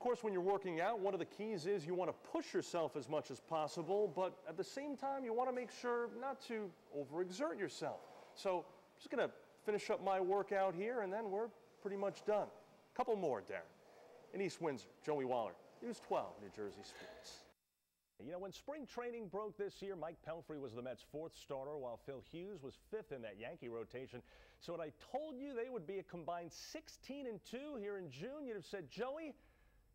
course, when you're working out, one of the keys is you want to push yourself as much as possible, but at the same time, you want to make sure not to overexert yourself. So I'm just going to finish up my workout here, and then we're pretty much done. A couple more, Darren. In East Windsor, Joey Waller, News 12, New Jersey Sports. You know, when spring training broke this year, Mike Pelfrey was the Mets' 4th starter, while Phil Hughes was 5th in that Yankee rotation. So when I told you they would be a combined 16-2 here in June, you'd have said, Joey,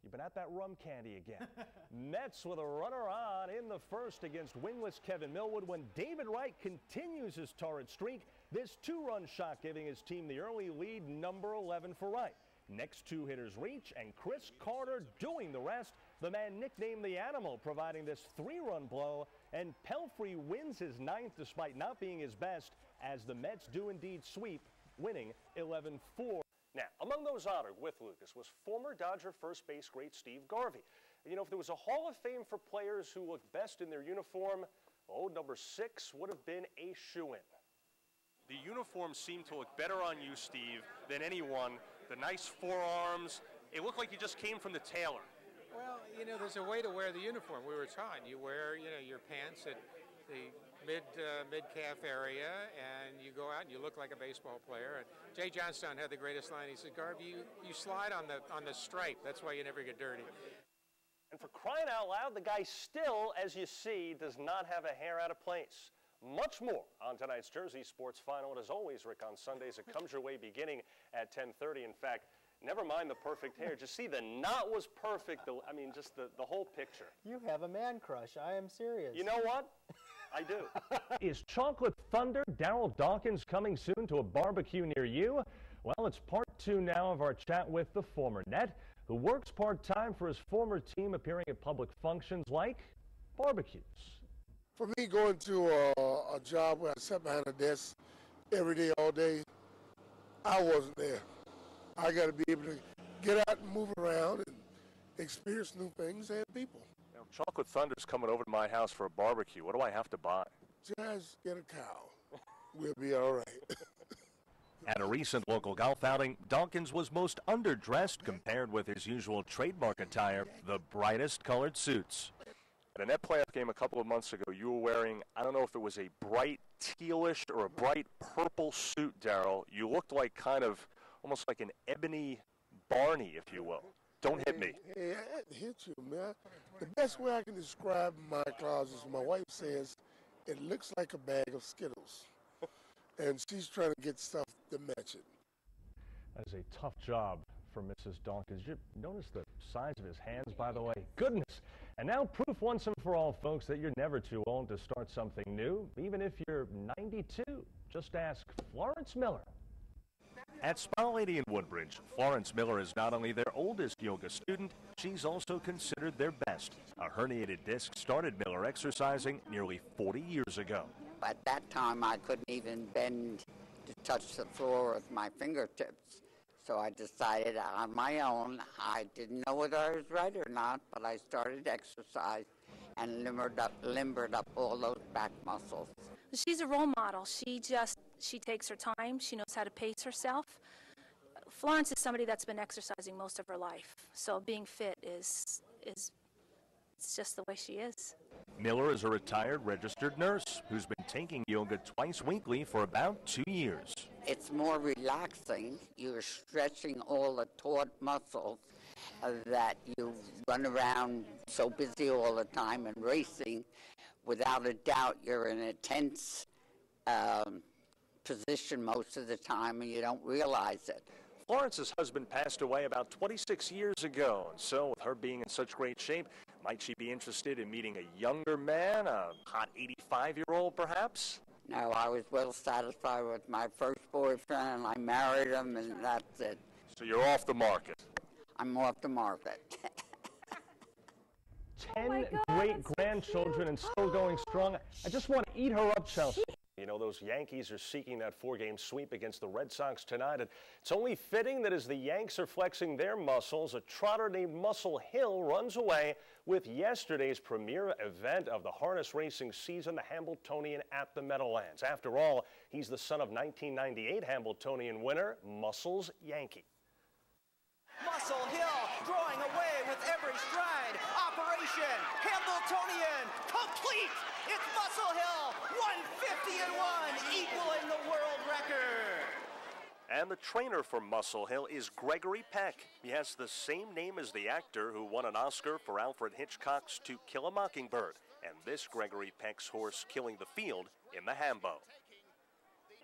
you've been at that rum candy again. Mets with a runner on in the first against winless Kevin Millwood when David Wright continues his torrid streak. This 2-run shot giving his team the early lead, number 11 for Wright. Next 2 hitters reach, and Chris Carter doing the rest. The man nicknamed the Animal providing this 3-run blow, and Pelfrey wins his 9th despite not being his best, as the Mets do indeed sweep, winning 11-4. Now, among those honored with Lucas was former Dodger first base great Steve Garvey. You know, if there was a Hall of Fame for players who looked best in their uniform, oh, number 6 would have been a shoo-in. The uniform seemed to look better on you, Steve, than anyone. The nice forearms, it looked like you just came from the tailor. Well, you know, there's a way to wear the uniform. We were taught you wear, you know, your pants at the mid-calf area, and you go out and you look like a baseball player. And Jay Johnstone had the greatest line. He said, Garvey, you slide on the stripe. That's why you never get dirty. And for crying out loud, the guy still, as you see, does not have a hair out of place. Much more on tonight's Jersey Sports Final. And as always, Rick, on Sundays, it comes your way beginning at 10:30. In fact, never mind the perfect hair. Just see, the knot was perfect. I mean, just the whole picture. You have a man crush. I am serious. You know what? I do. Is Chocolate Thunder Darryl Dawkins coming soon to a barbecue near you? Well, it's part 2 now of our chat with the former Net, who works part-time for his former team, appearing at public functions like barbecues. For me, going to a job where I sat behind a desk every day, all day, I wasn't there. I got to be able to get out and move around and experience new things and people. Now, Chocolate Thunder's coming over to my house for a barbecue. What do I have to buy? Just get a cow. We'll be all right. At a recent local golf outing, Dawkins was most underdressed compared with his usual trademark attire, the brightest colored suits. At a Net playoff game a couple of months ago, you were wearing, I don't know if it was a bright tealish or a bright purple suit, Darryl. You looked like kind of almost like an ebony Barney, if you will. Don't hit me. Hey, I had to hit you, man. The best way I can describe my closet is my wife says it looks like a bag of Skittles. And she's trying to get stuff to match it. That is a tough job for Mrs. Dawkins. You notice the size of his hands, by the way. Goodness. And now proof once and for all, folks, that you're never too old to start something new, even if you're 92. Just ask Florence Miller. At Spa Lady in Woodbridge, Florence Miller is not only their oldest yoga student, she's also considered their best. A herniated disc started Miller exercising nearly 40 years ago. At that time, I couldn't even bend to touch the floor with my fingertips. So I decided on my own, I didn't know whether I was right or not, but I started exercise and limbered up all those back muscles. She's a role model. She takes her time. She knows how to pace herself. Florence is somebody that's been exercising most of her life. So being fit is it's just the way she is. Miller is a retired registered nurse who's been taking yoga twice weekly for about 2 years. It's more relaxing. You're stretching all the taut muscles that you run around so busy all the time and racing. Without a doubt, you're in a tense position most of the time and you don't realize it. Florence's husband passed away about 26 years ago, and so with her being in such great shape, might she be interested in meeting a younger man, a hot 85-year-old perhaps? No, I was well satisfied with my first boyfriend, and I married him, and that's it. So you're off the market? I'm off the market. 10 great-grandchildren and still going strong. I just want to eat her up, Chelsea. You know, those Yankees are seeking that 4-game sweep against the Red Sox tonight, and it's only fitting that as the Yanks are flexing their muscles, a trotter named Muscle Hill runs away with yesterday's premier event of the harness racing season, the Hambletonian at the Meadowlands. After all, he's the son of 1998 Hambletonian winner, Muscles Yankee. Muscle Hill drawing away with military stride. Operation Hambletonian complete. It's Muscle Hill 150-1, equaling the world record. And the trainer for Muscle Hill is Gregory Peck. He has the same name as the actor who won an Oscar for Alfred Hitchcock's To Kill a Mockingbird. And this Gregory Peck's horse killing the field in the Hambo.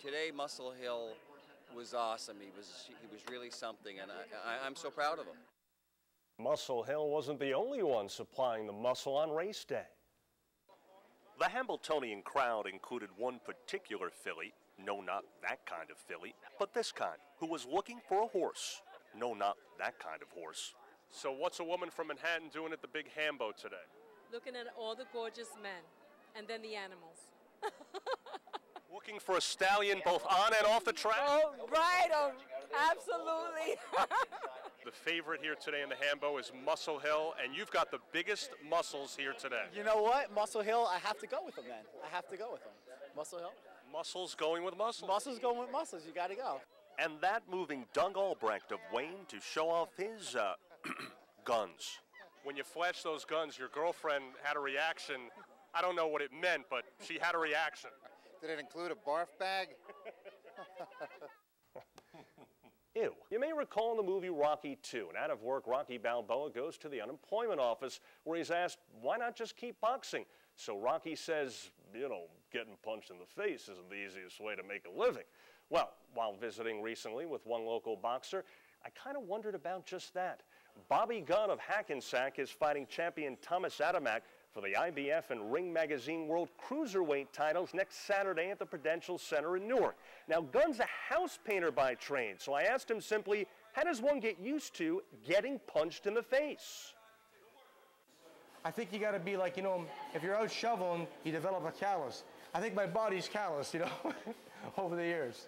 Today, Muscle Hill was awesome. He was really something, and I'm so proud of him. Muscle Hill wasn't the only one supplying the muscle on race day. The Hambletonian crowd included one particular filly, no, not that kind of filly, but this kind, who was looking for a horse. No, not that kind of horse. So what's a woman from Manhattan doing at the big Hambo today? Looking at all the gorgeous men, and then the animals. Looking for a stallion both on and off the track? Oh, right, absolutely. The favorite here today in the Hambo is Muscle Hill, and you've got the biggest muscles here today. You know what? Muscle Hill, I have to go with him then. I have to go with him. Muscle Hill? Muscles going with muscles. Muscles going with muscles. You got to go. And that moving Doug Albrecht of Wayne to show off his guns. When you flash those guns, your girlfriend had a reaction. I don't know what it meant, but she had a reaction. Did it include a barf bag? Ew. You may recall in the movie Rocky II, an out-of-work Rocky Balboa goes to the unemployment office where he's asked, why not just keep boxing? So Rocky says, you know, getting punched in the face isn't the easiest way to make a living. Well, while visiting recently with one local boxer, I kind of wondered about just that. Bobby Gunn of Hackensack is fighting champion Thomas Adamak for the IBF and Ring Magazine World Cruiserweight titles next Saturday at the Prudential Center in Newark. Now, Gunn's a house painter by trade, so I asked him simply, how does one get used to getting punched in the face? I think you got to be like, you know, if you're out shoveling, you develop a callus. I think my body's callous, you know, over the years.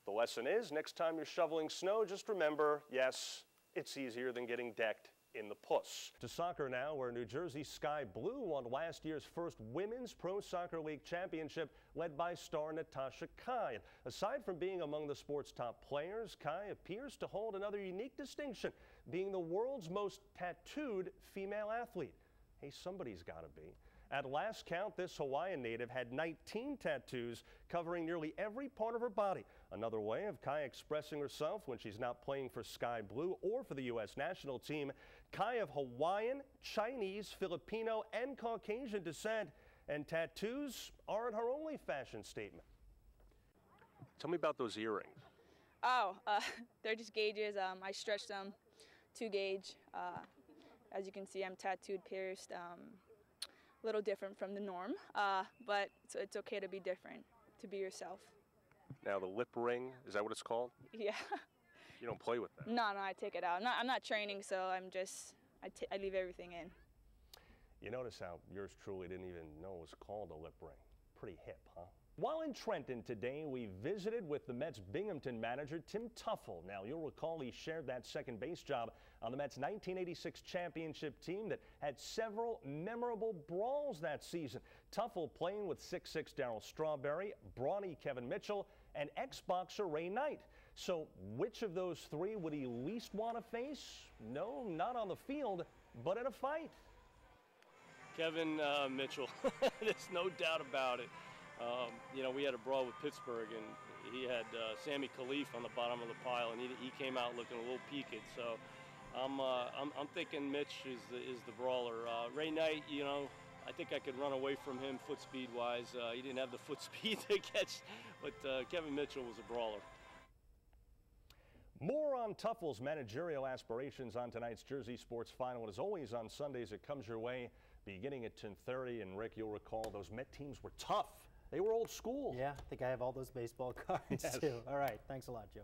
The lesson is, next time you're shoveling snow, just remember, yes, it's easier than getting decked in the puss. To soccer now, where New Jersey Sky Blue won last year's first Women's Pro Soccer League championship, led by star Natasha Kai. Aside from being among the sport's top players, Kai appears to hold another unique distinction, being the world's most tattooed female athlete. Hey, somebody's got to be. At last count, this Hawaiian native had 19 tattoos covering nearly every part of her body. Another way of Kai expressing herself when she's not playing for Sky Blue or for the U.S. national team. Kai of Hawaiian, Chinese, Filipino, and Caucasian descent. And tattoos aren't her only fashion statement. Tell me about those earrings. Oh, they're just gauges. I stretch them to gauge. As you can see, I'm tattooed, pierced. A little different from the norm, but it's okay to be different, to be yourself. Now the lip ring, is that what it's called? Yeah. You don't play with that? No, I take it out. I'm not training, so I leave everything in. You notice how yours truly didn't even know it was called a lip ring. Pretty hip, huh? While in Trenton today, we visited with the Mets Binghamton manager, Tim Tuffle. Now, you'll recall he shared that second base job on the Mets' 1986 championship team that had several memorable brawls that season. Tuffle playing with 6'6" Darryl Strawberry, brawny Kevin Mitchell, and ex-boxer Ray Knight. So which of those three would he least want to face? No, not on the field, but in a fight. Kevin Mitchell, there's no doubt about it. You know, we had a brawl with Pittsburgh, and he had Sammy Khalif on the bottom of the pile, and he came out looking a little peaked. So I'm thinking Mitch is the brawler. Ray Knight, you know, I think I could run away from him foot speed wise. He didn't have the foot speed to catch, but Kevin Mitchell was a brawler. More on Tuffle's managerial aspirations on tonight's Jersey Sports Final. As always, on Sundays, it comes your way beginning at 10:30. And Rick, you'll recall those Met teams were tough. They were old school. Yeah, I think I have all those baseball cards, Yes. too. All right, thanks a lot, Joey.